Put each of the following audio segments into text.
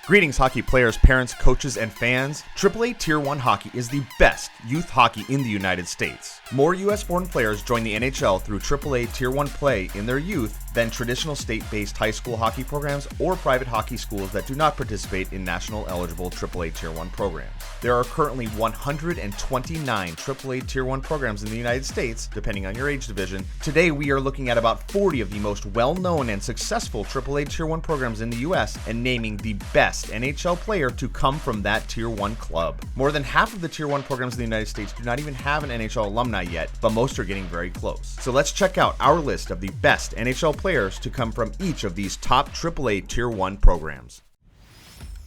Greetings, hockey players, parents, coaches, and fans. AAA Tier 1 hockey is the best youth hockey in the United States. More U.S.-born players join the NHL through AAA Tier 1 play in their youth than traditional state-based high school hockey programs or private hockey schools that do not participate in national-eligible AAA Tier 1 programs. There are currently 129 AAA Tier 1 programs in the United States, depending on your age division. Today, we are looking at about 40 of the most well-known and successful AAA Tier 1 programs in the U.S. and naming the best NHL player to come from that Tier 1 club. More than half of the Tier 1 programs in the United States do not even have an NHL alumni yet, but most are getting very close. So let's check out our list of the best NHL players to come from each of these top AAA Tier 1 programs.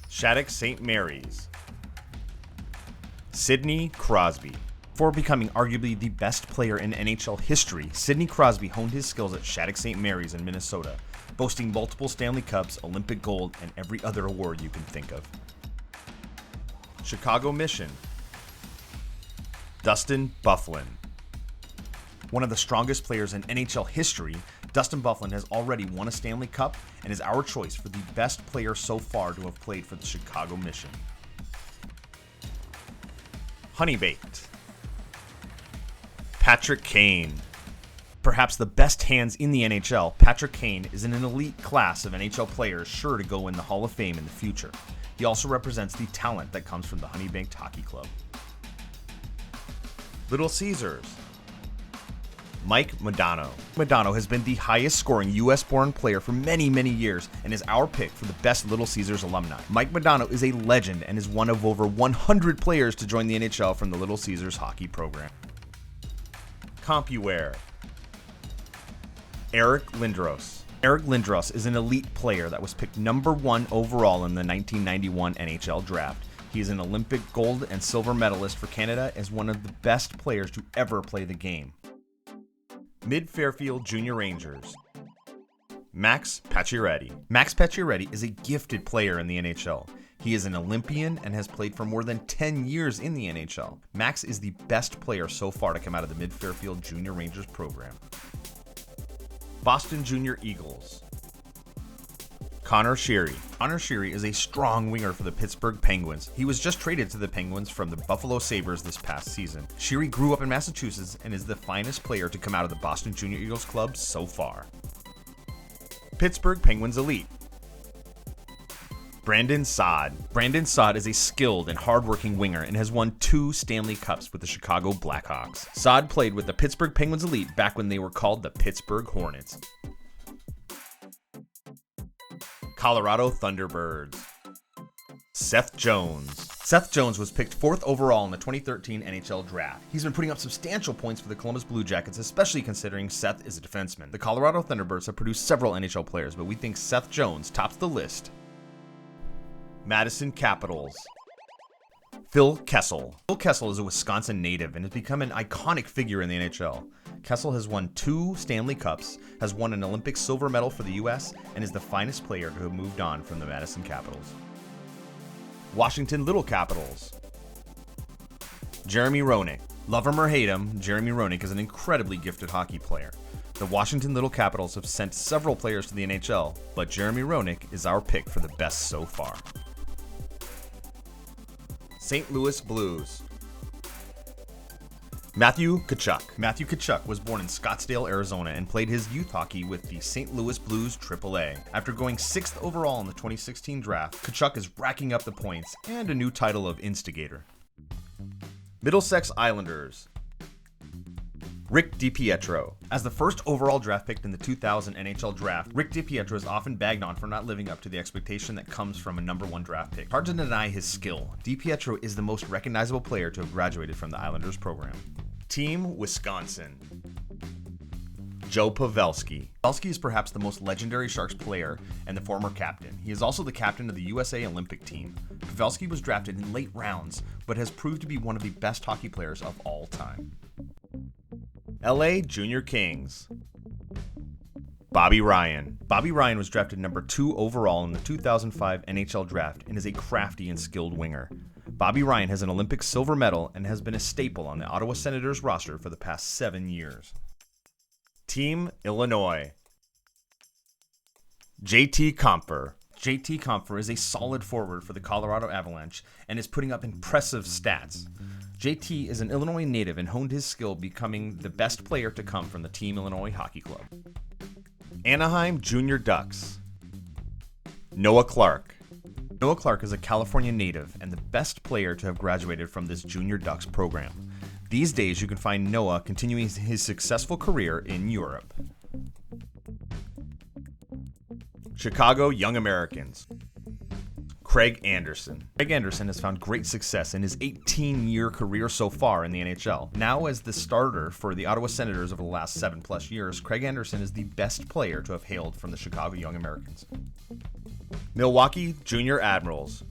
Shattuck St. Mary's. Sidney Crosby. Before becoming arguably the best player in NHL history, Sidney Crosby honed his skills at Shattuck St. Mary's in Minnesota, boasting multiple Stanley Cups, Olympic gold, and every other award you can think of. Chicago Mission. Dustin Byfuglien. One of the strongest players in NHL history, Dustin Byfuglien has already won a Stanley Cup and is our choice for the best player so far to have played for the Chicago Mission. Honey Baked. Patrick Kane. Perhaps the best hands in the NHL, Patrick Kane is in an elite class of NHL players sure to go in the Hall of Fame in the future. He also represents the talent that comes from the Honey Baked Hockey Club. Little Caesars. Mike Modano. Modano has been the highest scoring US-born player for many, many years and is our pick for the best Little Caesars alumni. Mike Modano is a legend and is one of over 100 players to join the NHL from the Little Caesars hockey program. CompuWare. Eric Lindros. Eric Lindros is an elite player that was picked number 1 overall in the 1991 NHL draft. He is an Olympic gold and silver medalist for Canada as one of the best players to ever play the game. Mid-Fairfield Junior Rangers. Max Pacioretty. Max Pacioretty is a gifted player in the NHL. He is an Olympian and has played for more than 10 years in the NHL. Max is the best player so far to come out of the Mid-Fairfield Junior Rangers program. Boston Junior Eagles. Connor Sheary. Connor Sheary is a strong winger for the Pittsburgh Penguins. He was just traded to the Penguins from the Buffalo Sabres this past season. Sheary grew up in Massachusetts and is the finest player to come out of the Boston Junior Eagles club so far. Pittsburgh Penguins Elite. Brandon Saad. Brandon Saad is a skilled and hardworking winger and has won 2 Stanley Cups with the Chicago Blackhawks. Saad played with the Pittsburgh Penguins Elite back when they were called the Pittsburgh Hornets. Colorado Thunderbirds. Seth Jones. Seth Jones was picked 4th overall in the 2013 NHL Draft. He's been putting up substantial points for the Columbus Blue Jackets, especially considering Seth is a defenseman. The Colorado Thunderbirds have produced several NHL players, but we think Seth Jones tops the list. Madison Capitals. Phil Kessel. Phil Kessel is a Wisconsin native and has become an iconic figure in the NHL. Kessel has won 2 Stanley Cups, has won an Olympic silver medal for the US, and is the finest player to have moved on from the Madison Capitals. Washington Little Capitals. Jeremy Roenick. Love him or hate him, Jeremy Roenick is an incredibly gifted hockey player. The Washington Little Capitals have sent several players to the NHL, but Jeremy Roenick is our pick for the best so far. St. Louis Blues. Matthew Tkachuk. Matthew Tkachuk was born in Scottsdale, Arizona, and played his youth hockey with the St. Louis Blues AAA. After going 6th overall in the 2016 draft, Tkachuk is racking up the points and a new title of Instigator. Middlesex Islanders. Rick DiPietro. As the first overall draft pick in the 2000 NHL Draft, Rick DiPietro is often bagged on for not living up to the expectation that comes from a number 1 draft pick. Hard to deny his skill. DiPietro is the most recognizable player to have graduated from the Islanders program. Team Wisconsin. Joe Pavelski. Pavelski is perhaps the most legendary Sharks player and the former captain. He is also the captain of the USA Olympic team. Pavelski was drafted in late rounds, but has proved to be one of the best hockey players of all time. LA Junior Kings. Bobby Ryan. Bobby Ryan was drafted number 2 overall in the 2005 NHL Draft and is a crafty and skilled winger. Bobby Ryan has an Olympic silver medal and has been a staple on the Ottawa Senators roster for the past 7 years. Team Illinois. JT Compher. JT Compher is a solid forward for the Colorado Avalanche and is putting up impressive stats. JT is an Illinois native and honed his skill, becoming the best player to come from the Team Illinois Hockey Club. Anaheim Junior Ducks. Noah Clark. Noah Clark is a California native and the best player to have graduated from this Junior Ducks program. These days, you can find Noah continuing his successful career in Europe. Chicago Young Americans. Craig Anderson. Craig Anderson has found great success in his 18-year career so far in the NHL. Now as the starter for the Ottawa Senators over the last 7+ years, Craig Anderson is the best player to have hailed from the Chicago Young Americans. Milwaukee Junior Admirals.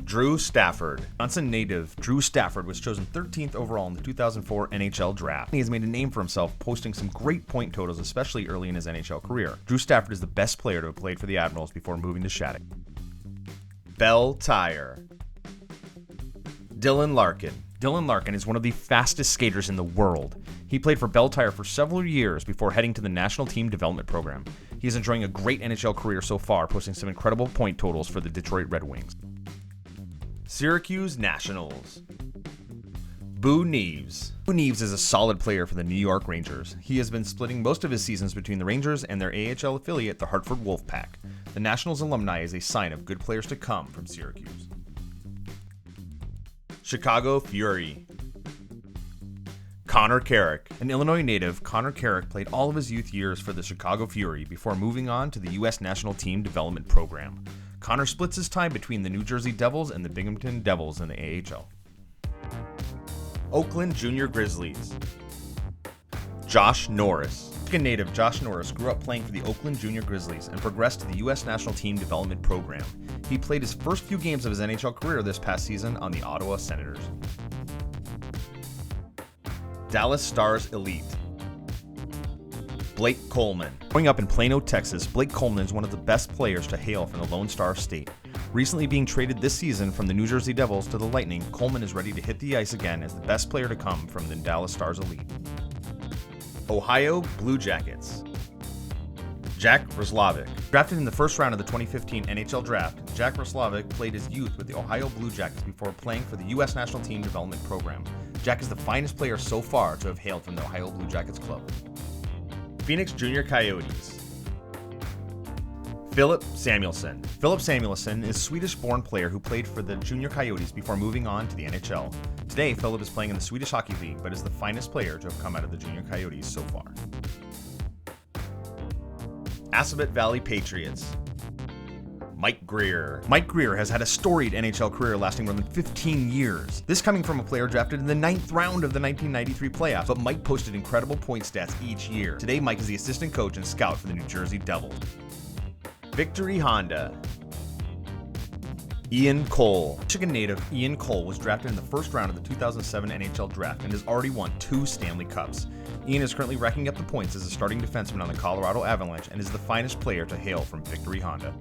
Drew Stafford. Wisconsin native Drew Stafford was chosen 13th overall in the 2004 NHL Draft. He has made a name for himself, posting some great point totals, especially early in his NHL career. Drew Stafford is the best player to have played for the Admirals before moving to Shattuck. Bell Tire. Dylan Larkin. Dylan Larkin is one of the fastest skaters in the world. He played for Bell Tire for several years before heading to the National Team Development Program. He is enjoying a great NHL career so far, posting some incredible point totals for the Detroit Red Wings. Syracuse Nationals. Boo Neves. Boo Neves is a solid player for the New York Rangers. He has been splitting most of his seasons between the Rangers and their AHL affiliate, the Hartford Wolfpack. The Nationals alumni is a sign of good players to come from Syracuse. Chicago Fury. Connor Carrick. An Illinois native, Connor Carrick played all of his youth years for the Chicago Fury before moving on to the U.S. National Team Development Program. Connor splits his time between the New Jersey Devils and the Binghamton Devils in the AHL. Oakland Junior Grizzlies. Josh Norris. Michigan native Josh Norris grew up playing for the Oakland Junior Grizzlies and progressed to the U.S. National Team Development Program. He played his first few games of his NHL career this past season on the Ottawa Senators. Dallas Stars Elite. Blake Coleman. Growing up in Plano, Texas, Blake Coleman is one of the best players to hail from the Lone Star State. Recently being traded this season from the New Jersey Devils to the Lightning, Coleman is ready to hit the ice again as the best player to come from the Dallas Stars Elite. Ohio Blue Jackets. Jack Roslovic. Drafted in the first round of the 2015 NHL Draft, Jack Roslovic played his youth with the Ohio Blue Jackets before playing for the U.S. National Team Development Program. Jack is the finest player so far to have hailed from the Ohio Blue Jackets club. Phoenix Junior Coyotes. Philip Samuelsson. Philip Samuelsson is a Swedish-born player who played for the Junior Coyotes before moving on to the NHL. Today, Philip is playing in the Swedish Hockey League, but is the finest player to have come out of the Junior Coyotes so far. Assabet Valley Patriots. Mike Greer. Mike Greer has had a storied NHL career lasting more than 15 years. This coming from a player drafted in the 9th round of the 1993 playoffs, but Mike posted incredible point stats each year. Today, Mike is the assistant coach and scout for the New Jersey Devils. Victory Honda. Ian Cole. Michigan native Ian Cole was drafted in the first round of the 2007 NHL Draft and has already won 2 Stanley Cups. Ian is currently racking up the points as a starting defenseman on the Colorado Avalanche and is the finest player to hail from Victory Honda.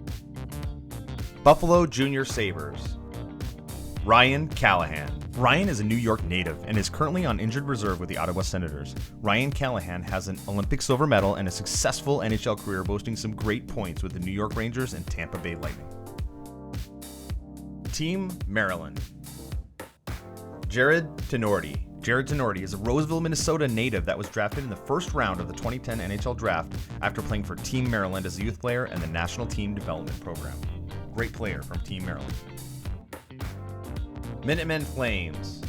Buffalo Junior Sabres. Ryan Callahan. Ryan is a New York native and is currently on injured reserve with the Ottawa Senators. Ryan Callahan has an Olympic silver medal and a successful NHL career, boasting some great points with the New York Rangers and Tampa Bay Lightning. Team Maryland. Jared Tenorti. Jared Tenorti is a Roseville, Minnesota native that was drafted in the first round of the 2010 NHL Draft after playing for Team Maryland as a youth player and the National Team Development Program. Great player from Team Maryland. Minutemen Flames.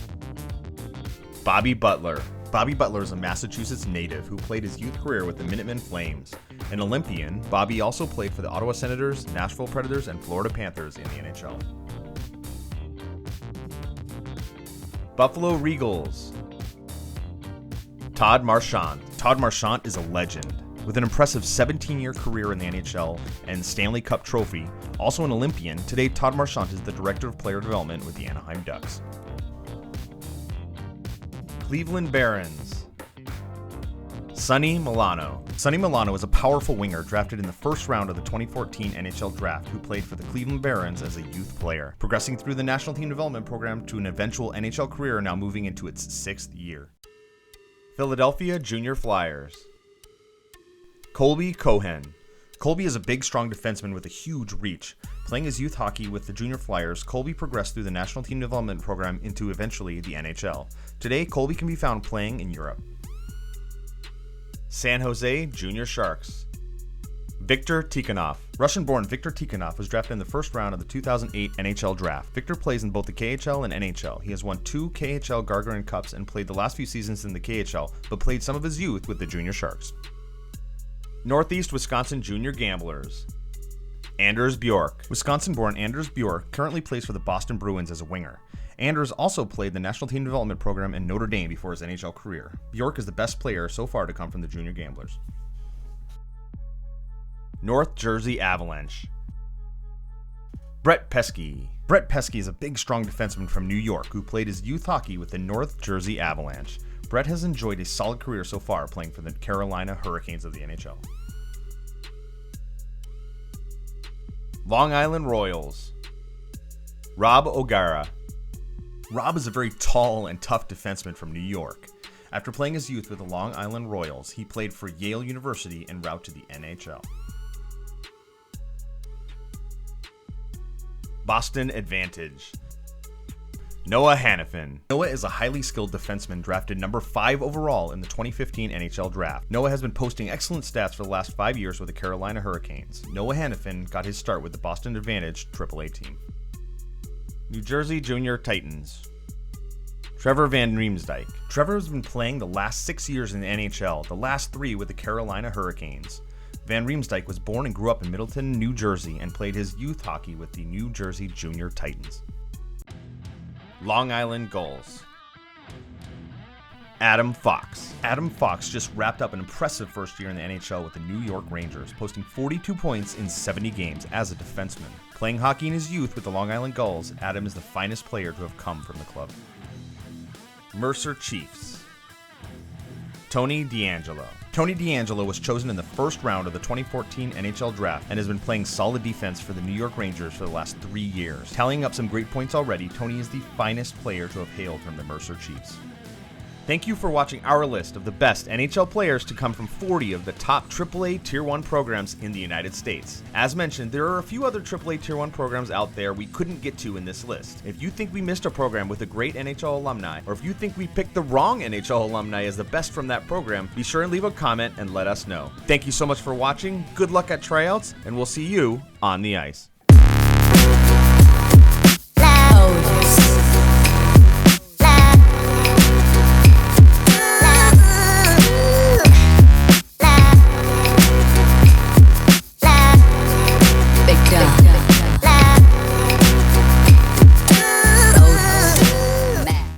Bobby Butler. Bobby Butler is a Massachusetts native who played his youth career with the Minutemen Flames. An Olympian, Bobby also played for the Ottawa Senators, Nashville Predators, and Florida Panthers in the NHL. Buffalo Regals. Todd Marchant. Todd Marchant is a legend. With an impressive 17-year career in the NHL and Stanley Cup trophy, also an Olympian, today Todd Marchant is the Director of Player Development with the Anaheim Ducks. Cleveland Barons. Sonny Milano. Sonny Milano is a powerful winger drafted in the first round of the 2014 NHL Draft who played for the Cleveland Barons as a youth player, progressing through the National Team Development Program to an eventual NHL career now moving into its 6th year. Philadelphia Junior Flyers. Colby Cohen. Colby is a big, strong defenseman with a huge reach. Playing his youth hockey with the Junior Flyers, Colby progressed through the National Team Development Program into eventually the NHL. Today, Colby can be found playing in Europe. San Jose Junior Sharks. Viktor Tikhonov. Russian-born Viktor Tikhonov was drafted in the first round of the 2008 NHL Draft. Viktor plays in both the KHL and NHL. He has won 2 KHL Gagarin Cups and played the last few seasons in the KHL, but played some of his youth with the Junior Sharks. Northeast Wisconsin Junior Gamblers. Anders Bjork. Wisconsin-born Anders Bjork currently plays for the Boston Bruins as a winger. Anders also played the National Team Development Program in Notre Dame before his NHL career. Bjork is the best player so far to come from the Junior Gamblers. North Jersey Avalanche. Brett Pesky. Brett Pesky is a big, strong defenseman from New York who played his youth hockey with the North Jersey Avalanche. Brett has enjoyed a solid career so far playing for the Carolina Hurricanes of the NHL. Long Island Royals. Rob O'Gara. Rob is a very tall and tough defenseman from New York. After playing his youth with the Long Island Royals, he played for Yale University en route to the NHL. Boston Advantage. Noah Hanifin. Noah is a highly skilled defenseman drafted number 5 overall in the 2015 NHL Draft. Noah has been posting excellent stats for the last 5 years with the Carolina Hurricanes. Noah Hanifin got his start with the Boston Advantage AAA team. New Jersey Junior Titans. Trevor Van Riemsdyk. Trevor has been playing the last 6 years in the NHL, the last 3 with the Carolina Hurricanes. Van Riemsdyk was born and grew up in Middleton, New Jersey, and played his youth hockey with the New Jersey Junior Titans. Long Island Gulls. Adam Fox. Adam Fox just wrapped up an impressive first year in the NHL with the New York Rangers, posting 42 points in 70 games as a defenseman. Playing hockey in his youth with the Long Island Gulls, Adam is the finest player to have come from the club. Mercer Chiefs. Tony DeAngelo. Tony DeAngelo was chosen in the first round of the 2014 NHL Draft and has been playing solid defense for the New York Rangers for the last 3 years. Tallying up some great points already, Tony is the finest player to have hailed from the Mercer Chiefs. Thank you for watching our list of the best NHL players to come from 40 of the top AAA Tier 1 programs in the United States. As mentioned, there are a few other AAA Tier 1 programs out there we couldn't get to in this list. If you think we missed a program with a great NHL alumni, or if you think we picked the wrong NHL alumni as the best from that program, be sure and leave a comment and let us know. Thank you so much for watching, good luck at tryouts, and we'll see you on the ice.